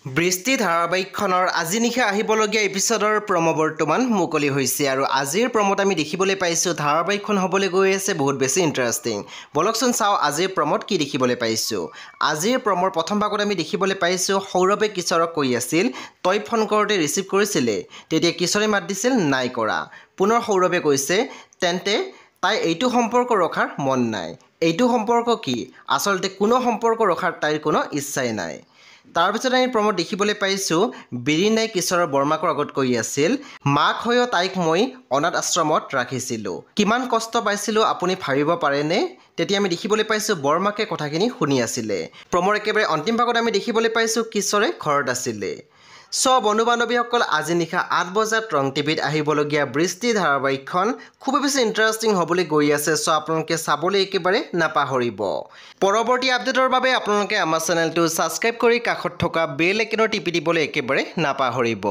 বৃষ্টি ধাৰাবাহিকখনৰ আজি নিশা আহিবলগীয়া এপিছডৰ প্ৰম' বৰ্তমান মুকলি হৈছে আৰু আজিৰ প্ৰম'ত আমি দেখিবলৈ পাইছোঁ ধাৰাবাহিকখন হ'বলৈ গৈ আছে বহুত বেছি ইণ্টাৰেষ্টিং। বলকচোন চাওঁ আজিৰ প্ৰম'ত কি দেখিবলৈ পাইছোঁ। আজিৰ প্ৰম'ৰ প্ৰথম ভাগত আমি দেখিবলৈ পাইছোঁ সৌৰভে কিশোৰক কৈ আছিল তই ফোন কৰোঁতে ৰিচিভ কৰিছিলে, তেতিয়া কিশোৰে মাত দিছিল নাই কৰা। পুনৰ সৌৰভে কৈছে তেন্তে তাই এইটো সম্পৰ্ক ৰখাৰ মন নাই। এইটো সম্পৰ্ক কি? আচলতে কোনো সম্পৰ্ক ৰখাৰ তাইৰ কোনো ইচ্ছাই নাই। তাৰপিছত আমি প্ৰম'ত দেখিবলৈ পাইছোঁ বিৰিণাই কিশোৰৰ বৰমাকৰ আগত কৈ আছিল মাক হৈও তাইক মই অনাথ আশ্ৰমত ৰাখিছিলোঁ, কিমান কষ্ট পাইছিলোঁ আপুনি ভাবিব পাৰেনে? তেতিয়া আমি দেখিবলৈ পাইছোঁ বৰমাকে কথাখিনি শুনি আছিলে। প্ৰম'ৰ একেবাৰে অন্তিম ভাগত আমি দেখিবলৈ পাইছোঁ কিশোৰে ঘৰত আছিলে। বন্ধু বান্ধৱীসকল আজি নিশা 8 বজাত ৰং টিভিত আহিবলগীয়া বৃষ্টি ধাৰাবাহিকখন খুবেই বেছি ইণ্টাৰেষ্টিং হ'বলৈ গৈ আছে। আপোনালোকে চাবলৈ একেবাৰে নাপাহৰিব। পৰৱৰ্তী আপডেটৰ বাবে আপোনালোকে আমাৰ চেনেলটো ছাবস্ক্ৰাইব কৰি কাষত থকা বেল আইকনৰ টিপি দিবলৈ একেবাৰে নাপাহৰিব।